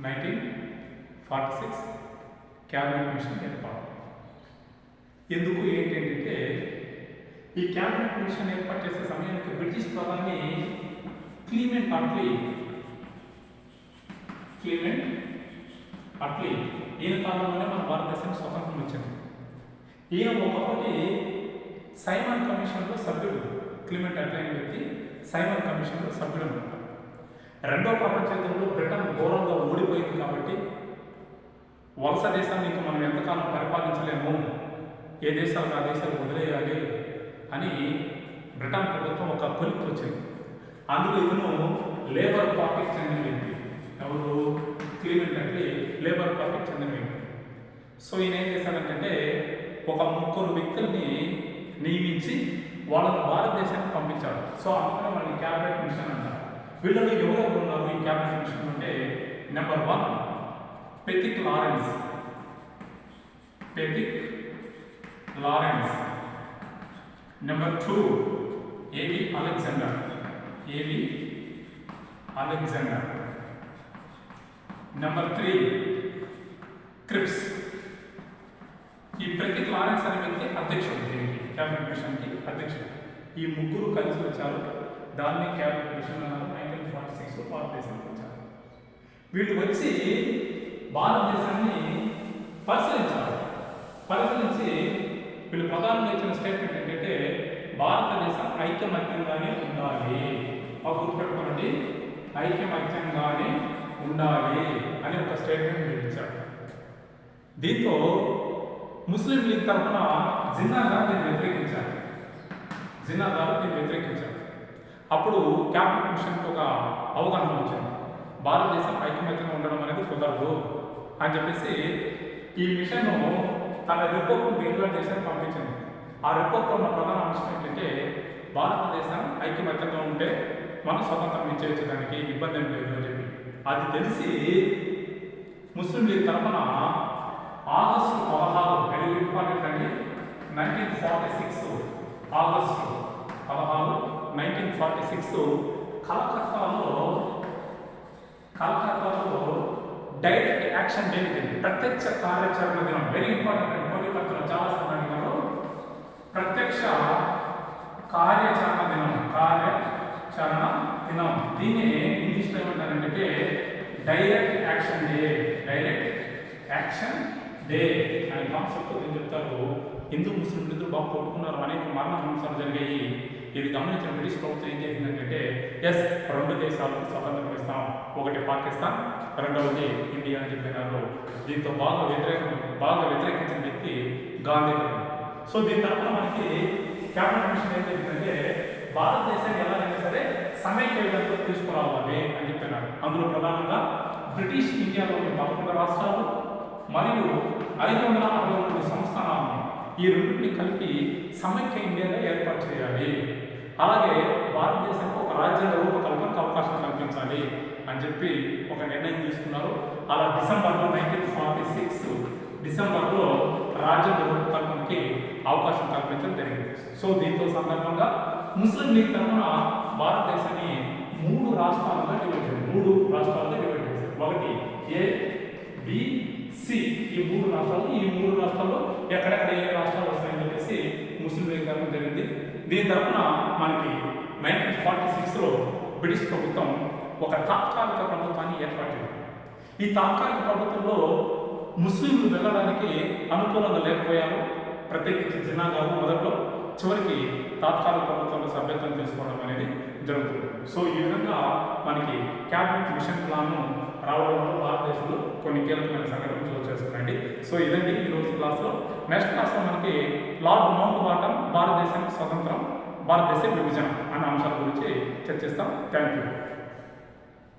1946 cabinet machine ఏర్పాటు. ఎందుకు ఏంటంటే ఈ క్యాబినెట్ మిషన్ ఏర్పాటు చేసే సమయానికి బ్రిటిష్ ప్రధాని క్లీమెంట్ అట్లీ ఈయన కాలంలోనే మన భారతదేశానికి స్వతంత్రం వచ్చింది. ఈయన ఒకప్పటి సైమన్ కమిషన్లో సభ్యుడు. క్లీమెంట్ అట్లీ అనే వ్యక్తి సైమన్ కమిషన్లో సభ్యుడు అనమాట. రెండో ప్రపంచ యుద్ధంలో బ్రిటన్ ఘోరంగా ఓడిపోయింది కాబట్టి వలస దేశాన్ని ఇంకా మనం ఎంతకాలం పరిపాలించలేము, ఏ దేశాలకు ఆ దేశాలు వదిలేయాలి అని బ్రిటన్ ప్రభుత్వం ఒక కొలిక్కి వచ్చింది. అందులో ఇతను లేబర్ పార్టీకి చెందిన వ్యక్తి. ఎవరు? క్లీమెంట్ అట్లీ లేబర్ పార్టీకి చెందిన వ్యక్తి. సో ఈయన ఏం చేశాడంటే ఒక 3 వ్యక్తుల్ని నియమించి వాళ్ళని భారతదేశానికి పంపించాడు. సో అందుకనే వాళ్ళని క్యాబినెట్ మిషన్ అంటారు. వీళ్ళలో ఎవరెవరు ఉన్నారు ఈ క్యాబినెట్ మిషన్ అంటే, నెంబర్ 1 పెతిక్ లారెన్స్. నెంబర్ 2 ఏవి అలెగ్జాండర్. నెంబర్ 3 క్రిప్స్. ఈ పెతిక్ లారెన్స్ అనే వ్యక్తి అధ్యక్షుడు, దీనికి క్యాబినెట్ మిషన్కి అధ్యక్షుడు. ఈ ముగ్గురు కలిసి వచ్చారు. దాన్ని క్యాబినెట్ మిషన్ అన్నారు. 1946 భారతదేశానికి వచ్చారు. వీళ్ళు వచ్చి భారతదేశాన్ని పరిశీలించి వీళ్ళు ప్రధానంగా ఇచ్చిన స్టేట్మెంట్ ఏంటంటే భారతదేశం ఐకమత్యంగానే ఉండాలి. గుర్తుపెట్టుకోండి, ఐకమత్యంగానే ఉండాలి అని ఒక స్టేట్మెంట్ వీళ్ళు ఇచ్చారు. దీంతో ముస్లిం లీగ్ తరఫున జిన్నా గారు దీన్ని వ్యతిరేకించారు. అప్పుడు క్యాబినెట్ మిషన్కి ఒక అవగాహన వచ్చింది. భారతదేశం ఐకమత్యంగా ఉండడం అనేది కుదరదు అని చెప్పేసి ఈ మిషన్ తన రిపోర్ట్ను బెంగాల్ దేశానికి పంపించింది. ఆ రిపోర్ట్లో ఉన్న ప్రధాన అంశం ఏంటంటే భారతదేశం ఐకమత్యంగా ఉంటే మనం స్వతంత్రం ఇచ్చేయచ్చు, దానికి ఇబ్బంది ఏం లేదు అని చెప్పి. అది తెలిసి ముస్లిం లీగ్ తరఫున ఆగస్టు 16 వెరీ ఇంపార్టెంట్ అండి, 1946 ఆగస్టు 16 1946 కలకత్తాలో డైరెక్ట్ యాక్షన్ డే, ప్రత్యక్ష కార్యాచరణ దినం. వెరీ ఇంపార్టెంట్ అండి, పోటీపత్రం చాలా సందర్భంలో ప్రత్యక్ష కార్యాచరణ దినం. దీన్ని ఇంగ్లీష్లో ఏమంటారంటే డైరెక్ట్ యాక్షన్ డే అనే కాన్సెప్ట్ ఏం చెప్తారు. హిందూ ముస్లింలు ఇద్దరు బాగా కొట్టుకున్నారు, అనేక మరణ హింసలు జరిగాయి. ఇది గమనించిన బ్రిటిష్ ప్రభుత్వం ఏం చేసిందంటే 2 దేశాలకు స్వతంత్రం ఇస్తాం, ఒకటి పాకిస్తాన్, రెండవది ఇండియా అని చెప్పినారు. దీంతో బాగా వ్యతిరేకించిన వ్యక్తి గాంధీ గారు. సో దీని తరఫున మనకి క్యాబినెట్ మిషన్ ఏం జరిగిందంటే భారతదేశాన్ని ఎలాగైనా సరే సమైక్య విధానంలో తీసుకురావాలి అని చెప్పినారు. అందులో ప్రధానంగా బ్రిటిష్ ఇండియాలోని 11 రాష్ట్రాలు మరియు 563 సంస్థానాలను ఈ రెండింటిని కలిపి సమైక్య ఇండియాగా ఏర్పాటు చేయాలి. అలాగే భారతదేశానికి ఒక రాజ్యాంగ రూపకల్పనకు అవకాశం కల్పించాలి అని చెప్పి ఒక నిర్ణయం తీసుకున్నారు. అలా డిసెంబర్లో 1946 డిసెంబర్లో రాజ్యాంగ రూపకల్పనకి అవకాశం కల్పించడం జరిగింది. సో దీంతో సందర్భంగా ముస్లిం లీగ్ తరఫున భారతదేశాన్ని 3 రాష్ట్రాలుగా డివైడ్ చేశారు. ఒకటి ఏ, బి, సి. ఈ 3 రాష్ట్రాల్లో ఎక్కడెక్కడ ఏ రాష్ట్రాలు వస్తాయని చెప్పేసి ముస్లిం లీగ్ తరఫున జరిగింది. దీని తరఫున మనకి 1946లో బ్రిటిష్ ప్రభుత్వం ఒక తాత్కాలిక ప్రభుత్వాన్ని ఏర్పాటు చేసింది. ఈ తాత్కాలిక ప్రభుత్వంలో ముస్లింలు వెళ్ళడానికి అనుకూలంగా లేకపోయారు, ప్రత్యేకించి జిన్నా గారు మొదట్లో. చివరికి తాత్కాలిక ప్రభుత్వంలో సభ్యత్వం తీసుకోవడం అనేది జరుగుతుంది. సో ఈ విధంగా మనకి క్యాబినెట్ మిషన్ ప్లాన్ను రావడంలో భారతదేశంలో కొన్ని కీలకమైన సంఘటనలు చోటు చేసుకున్నాయండి. సో ఇదండి ఈరోజు క్లాస్లో. నెక్స్ట్ క్లాస్లో మనకి లార్డ్ మౌంట్ బాటన్ భారతదేశానికి స్వతంత్రం, భారతదేశ విభజన అనే అంశాల గురించి చర్చిస్తాం. Thank you.